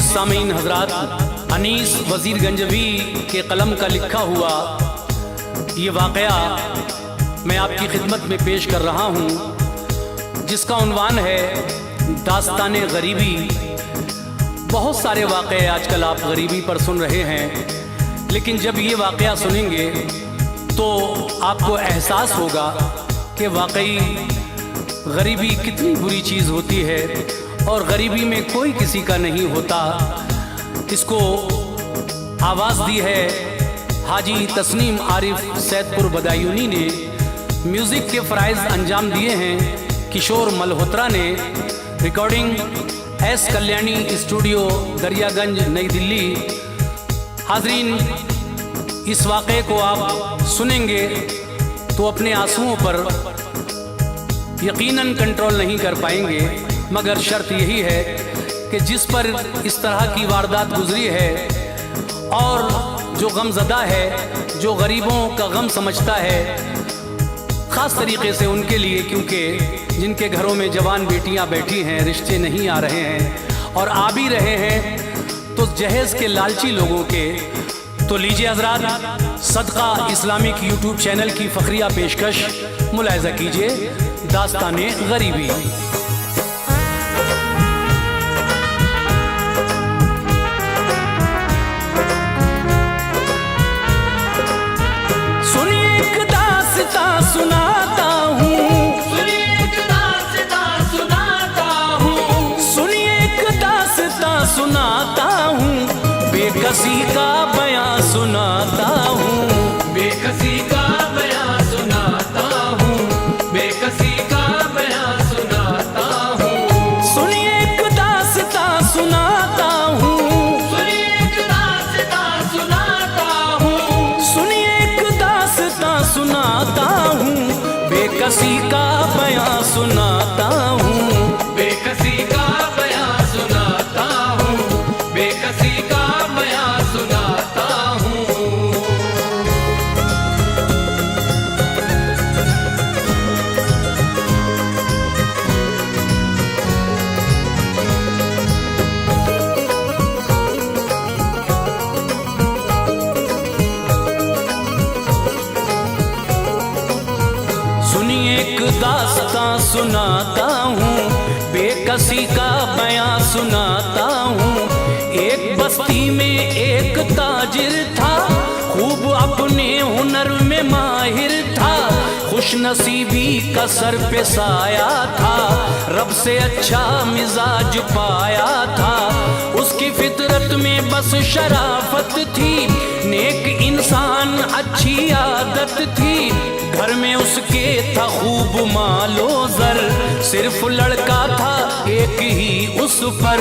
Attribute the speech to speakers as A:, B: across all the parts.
A: मोअज़्ज़िज़ सामीन हज़रात, अनीस वज़ीर गंजवी के कलम का लिखा हुआ ये वाक़या मैं आपकी खिदमत में पेश कर रहा हूँ, जिसका उन्वान है दास्ताने गरीबी। बहुत सारे वाक़े आजकल आप गरीबी पर सुन रहे हैं, लेकिन जब ये वाक़या सुनेंगे तो आपको एहसास होगा कि वाकई गरीबी कितनी बुरी चीज़ होती है और गरीबी में कोई किसी का नहीं होता। इसको आवाज़ दी है हाजी तस्नीम आरिफ सैदपुर बदायूनी ने, म्यूज़िक के फ़राइज़ अंजाम दिए हैं किशोर मल्होत्रा ने, recording S Kalyani studio Daryaganj नई दिल्ली। हाज़रीन, इस वाक़े को आप सुनेंगे तो अपने आंसुओं पर यकीनन कंट्रोल नहीं कर पाएंगे, मगर शर्त यही है कि जिस पर इस तरह की वारदात गुजरी है और जो गमज़दा है, जो गरीबों का गम समझता है, ख़ास तरीक़े से उनके लिए, क्योंकि जिनके घरों में जवान बेटियां बैठी हैं, रिश्ते नहीं आ रहे हैं और आ भी रहे हैं तो जहेज़ के लालची लोगों के। तो लीजिए हज़रात, सदका इस्लामिक यूट्यूब चैनल की फ़खरिया पेशकश मुलाहिज़ा कीजिए, दास्ताने गरीबी। सुनिए एक दास्तां सुनाता हूँ, सुनिए एक दास्तां सुनाता हूँ, सुनिए एक दास्तां सुनाता हूँ, बेकसी का बयां सुनाता हूँ, बेकसी का बयां सुनाता हूँ, बेकसी का बयां सुनाता हूँ। सुनिए एक दास्तां सुनाता हूँ, सुनिए एक दास्तां सुनाता हूँ, सुनिए एक दास्तां सुनाता हूँ, बेकसी का बयां सुनाता हूँ, बेकसी का बयां सुनाता हूँ, बेकसी का बयां सुनाता हूँ। सुनिए एक दास्तां सुनाता हूँ, बेकसी का बयां सुनाता हूँ। एक बस्ती में एक ताजिर था, खूब अपने हुनर में माहिर था, खुश नसीबी का सर पे साया था, रब से अच्छा मिजाज पाया था। उसकी फितरत में बस शराफत थी, नेक इंसान अच्छी आदत थी, घर में उसके था खूब मालो ज़र, सिर्फ लड़का था एक ही उस पर।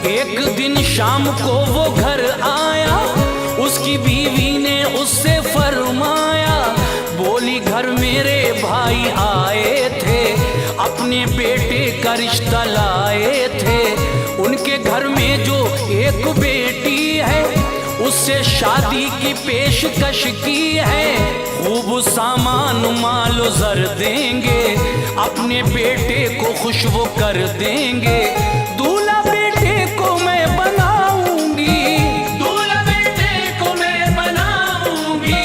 A: एक दिन शाम को वो घर आया, उसकी बीवी ने उससे फरमाया, बोली घर मेरे भाई आए थे, अपने बेटे का रिश्ता लाए थे, उनके घर में जो एक बेटी है उससे शादी की पेशकश की है, खूब सामान मालो ज़र देंगे, अपने बेटे को खुश वो कर देंगे। दूल्हा बेटे को मैं बनाऊंगी, दूल्हा बेटे को मैं बनाऊंगी,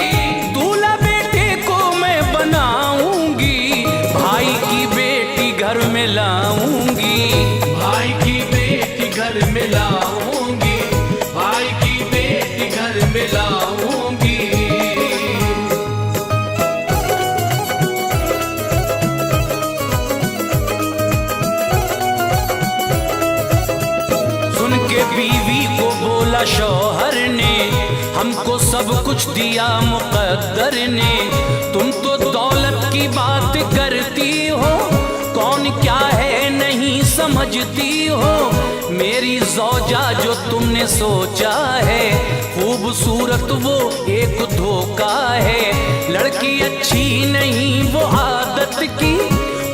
A: दूल्हा बेटे को मैं बनाऊंगी, भाई की बेटी घर में लाऊंगी, भाई की बेटी घर में लाऊंगी, भाई की बेटी घर में लाऊंगी। सुन के बीवी को बोला शौहर ने, हमको सब कुछ दिया मुक़द्दर ने, तुम तो दौलत की बात करती हो, कौन क्या है नहीं समझती हो, मेरी ज़ौजा जो तुमने सोचा है, खूबसूरत वो एक धोखा है, लड़की अच्छी नहीं वो आदत की,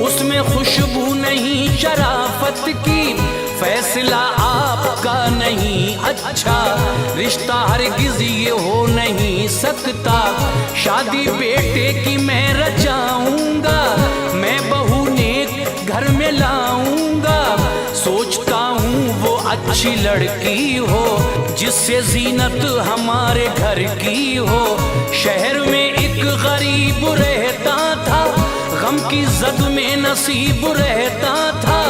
A: उसमें खुशबू नहीं शराफत की, फैसला आपका नहीं अच्छा, रिश्ता हरगिज़ ये हो नहीं सकता, शादी बेटे की मैं रचाऊंगा, मैं बहू नेक घर में लाऊंगा, सोचता हूँ वो अच्छी लड़की हो, जिससे जीनत हमारे घर की हो। शहर में एक गरीब रहता था, गम की जद में नसीब रहता था।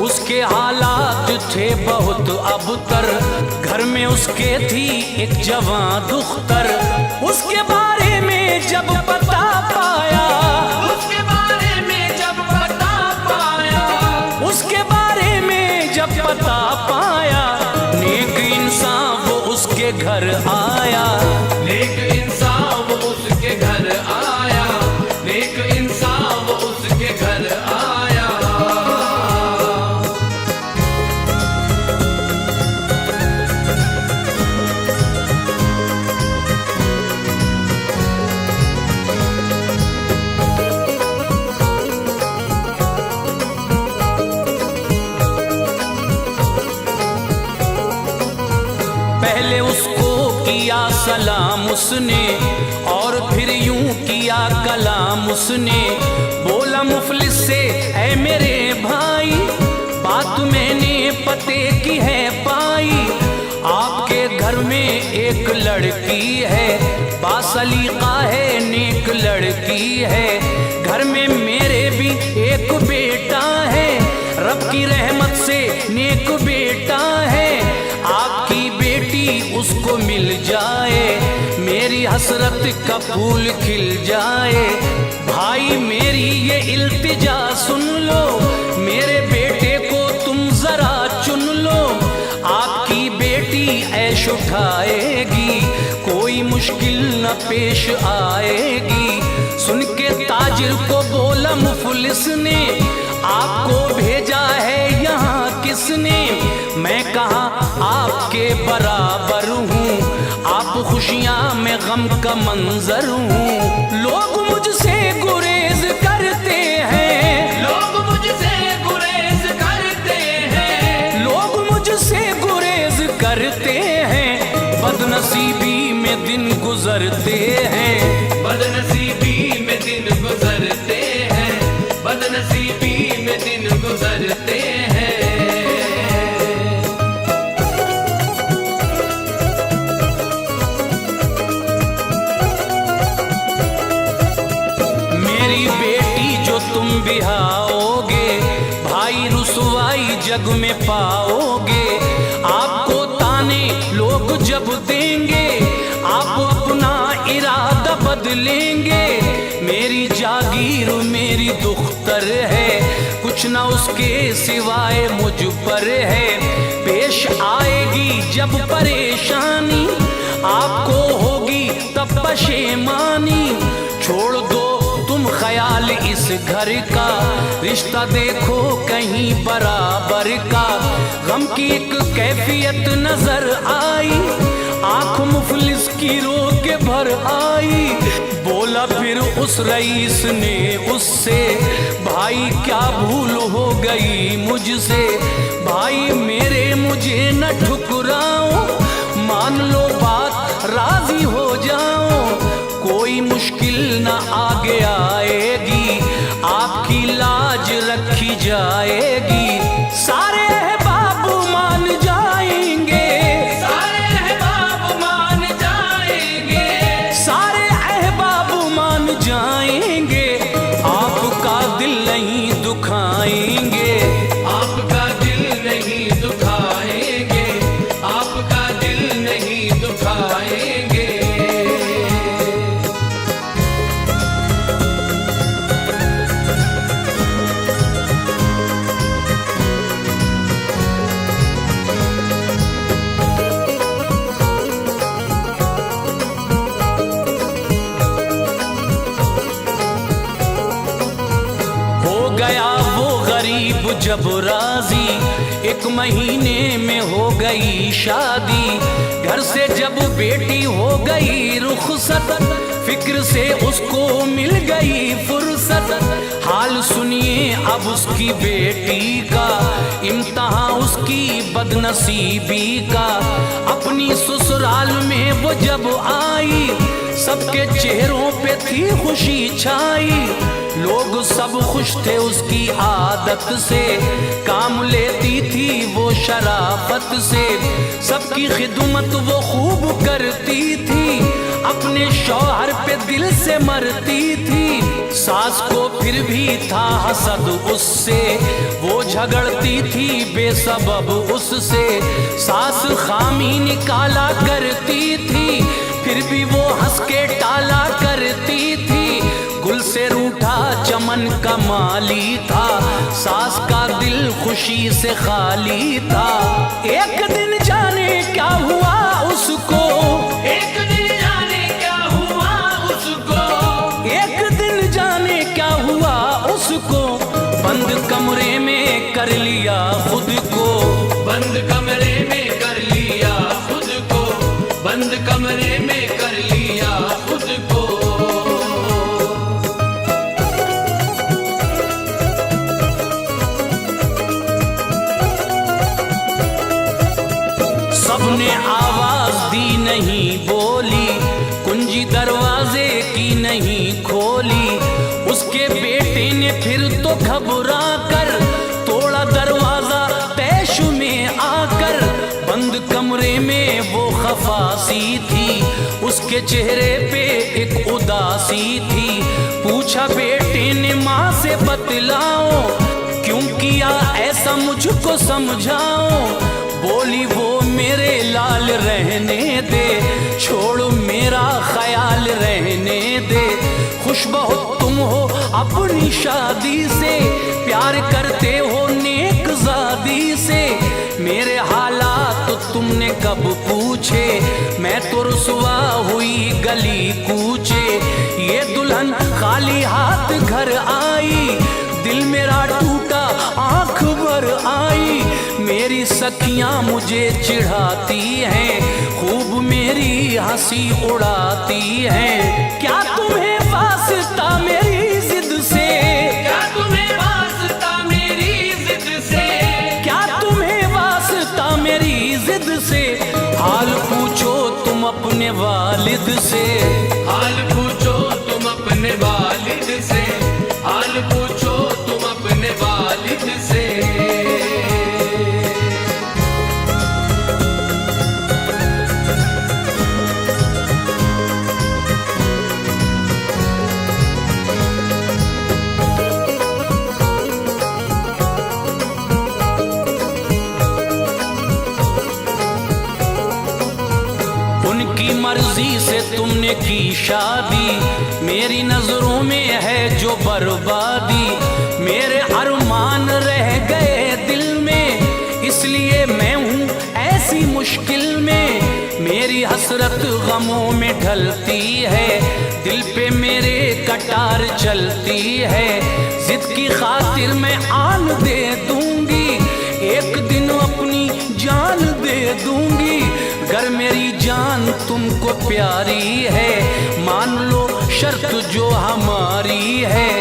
A: उसके हालात थे बहुत अबतर, घर में उसके थी एक जवान दुख्तर। उसके बारे में जब पता पाया, उसके बारे में जब पता पाया, उसके बारे में जब पता पाया, नेक इंसान वो उसके घर आया,
B: नेक इंसान वो उसके घर आया, नेक इंसान वो उसके घर आया।
A: पहले उसको किया सलाम उसने, और फिर यूं किया कलाम उसने। बोला मुफलिस से ऐ मेरे भाई, बात मैंने पते की है पाई। आपके घर में एक लड़की है, बासलीका है, नेक लड़की है। घर में मेरे भी एक बेटा है, रब की रहमत से नेक बेटा है। आपकी बेटी उसको मिल जाए, मेरी हसरत का फूल खिल जाए। भाई मेरी ये इल्तिजा सुन लो, मेरे बेटे को तुम जरा चुन लो। आपकी बेटी ऐश उठाएगी, कोई मुश्किल न पेश आएगी। सुन के ताजिर को बोला मुफलिस ने, आपको भेजा है यहाँ किसने? मैं कहा आपके बराबर हूँ, आप खुशियाँ में गम का मंजर हूँ। लोग मुझसे गुरेज करते हैं,
B: लोग मुझसे गुरेज करते हैं,
A: लोग मुझसे गुरेज करते हैं। बदनसीबी में दिन गुजरते हैं,
B: बदनसीबी में दिन गुजरते हैं, बदनसीबी में दिन गुजरते हैं।
A: मेरी बेटी जो तुम बिहाओगे, भाई रुसवाई जग में पाओगे। आपको ताने लोग जब देंगे, आप अपना इरादा बदलेंगे। मेरी जागीर मेरी दुख्तर है, कुछ ना उसके सिवाय मुझ पर है। पेश आएगी जब परेशानी, आपको होगी तब पशेमानी। छोड़ दो तुम ख्याल इस घर का, रिश्ता देखो कहीं बराबर का। गम की एक कैफियत नजर आई, आंख मुफलिस की रो के भर आई। बोला फिर उस रईस ने उससे, भाई क्या भूल हो गई मुझसे? भाई मेरे मुझे न ठुकराओ, मान लो बात राजी हो जाओ। कोई मुश्किल न आगे आएगी, आपकी लाज रखी जाएगी। सारे अहबाब मान जाएंगे,
B: सारे अहबाब मान जाएंगे,
A: सारे अहबाब मान जाएंगे। आपका दिल नहीं दुखाएंगे,
B: आपका दिल नहीं दुखाएंगे, आपका दिल नहीं दुखाएंगे।
A: जब राजी, एक महीने में हो गई शादी। घर से जब बेटी हो गई रुखसत, फिक्र से उसको मिल गई फुर्सत। हाल सुनिए अब उसकी बेटी का, इम्तिहान उसकी बदनसीबी का। अपनी ससुराल में वो जब आई, सबके चेहरों पे थी खुशी छाई, लोग सब खुश थे उसकी आदत से, काम लेती थी वो शराफत से, सबकी खिदमत वो खूब करती थी, अपने शौहर पे दिल से मरती थी। सास को फिर भी था हसद उससे, वो झगड़ती थी बेसबब उससे, सास खामी निकाला करती थी, फिर भी वो हंस के टाला करती थी। गुल से रूठा चमन का माली था, सास का दिल खुशी से खाली था। एक दिन जाने क्या हुआ उसको,
B: एक दिन जाने क्या हुआ उसको,
A: एक दिन जाने क्या हुआ उसको, बंद कमरे में कर लिया खुद को,
B: बंद कमरे में कर लिया खुद को, बंद कमरे में कर लिया खुद को।
A: सबने आवाज दी नहीं बोली, कुंजी दरवाजे की नहीं खोली, उसके बेटे ने फिर तो घबरा कर तोड़ा दरवाजा तैश में आकर, बंद कमरे में वो खफासी थी, उसके चेहरे पे एक उदासी थी। पूछा बेटे ने माँ से बतलाओ, क्यों किया ऐसा मुझको समझाओ, बोली वो मेरे लाल रहने दे, छोड़ मेरा ख्याल रहने दे, खुश बहुत तुम हो अपनी शादी से, प्यार करते हो नेक ज़ादी से, मेरे हालात तो तुमने कब पूछे, मैं तो रुसवा हुई गली कूचे, ये दुल्हन खाली हाथ घर आई, दिल मेरा टूटा आंख भर आई, मेरी सखियां मुझे चिढ़ाती हैं, खूब मेरी हंसी उड़ाती हैं। क्या तुम्हें वास्ता मेरी जिद से,
B: क्या तुम्हें वास्ता मेरी जिद से,
A: क्या तुम्हें वास्ता मेरी जिद से, हाल पूछो तुम अपने वालिद से,
B: हाल पूछो तुम अपने वालिद से, हाल पूछो तुम अपने वालिद से।
A: उनकी मर्जी से तुमने की शादी, मेरी नजरों में है जो बर्बादी, मेरे अरमान रह गए दिल में, इसलिए मैं हूँ ऐसी मुश्किल में, मेरी हसरत गमों में ढलती है, दिल पे मेरे कटार चलती है, जिद की खातिर मैं आन दे दूंगी, एक दिन अपनी जान दे दूंगी, अगर मेरी जान तुमको प्यारी है, मान लो शर्त जो हमारी है,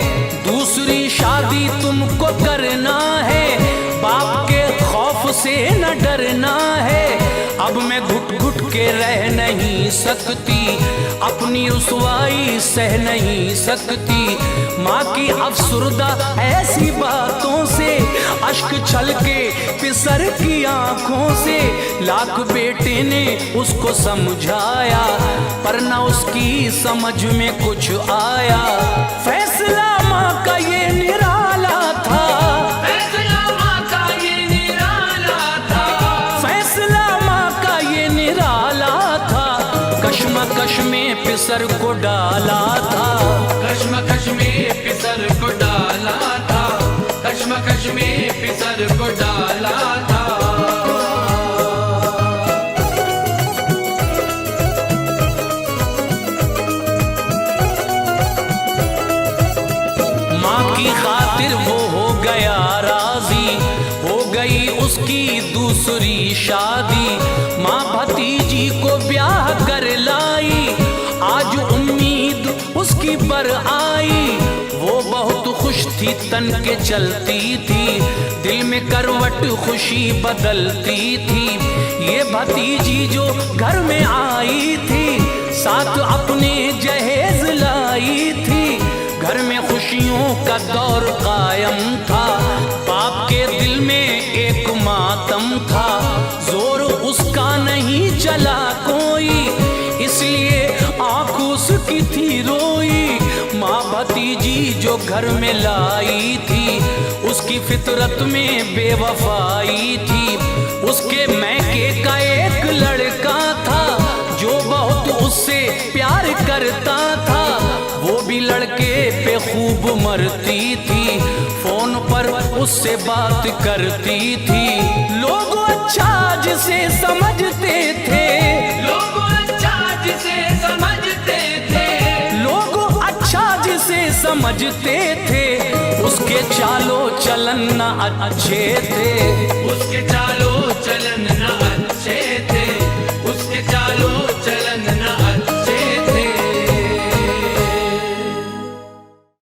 A: दूसरी शादी तुमको करना है, बाप के खौफ से न डरना है, अब मैं घुट घुट के रह नहीं सकती, अपनी रुसवाई सह नहीं सकती, माँ की अफसुर्दा ऐसी बातों से, अश्क छलके पिसर की आंखों से, लाख बेटे ने उसको समझाया, पर न उसकी समझ में कुछ आया, फैसला माँ का ये निराला था,
B: फैसला माँ का ये निराला था,
A: फैसला माँ का ये निराला था, कश्मकश में पिसर को डाला था,
B: कश्मकश में पिसर को डाला था, कश्मकश में पिसर को डाला था।
A: माँ की खातिर वो हो गया राजी, हो गई उसकी दूसरी शादी, माँ भतीजी को ब्याह कर लाई, आज उम्मीद उसकी पर आई, वो बहुत खुश थी तन के चलती थी, दिल में करवट खुशी बदलती थी, ये भतीजी जो घर में आई थी, साथ अपने थी रोई, माँ भतीजी जो घर में लाई थी, उसकी फितरत में बेवफाई थी। उसके मैके का एक लड़का था जो बहुत उससे प्यार करता था, वो भी लड़के पे खूब मरती थी, फोन पर उससे बात करती थी। लोग अच्छा जिसे समझते थे,
B: लोग अच्छा जिसे समझते थे,
A: लोग अच्छा जिसे समझते थे, उसके चालो चलन न अच्छे थे,
B: उसके चालो चलन न अच्छे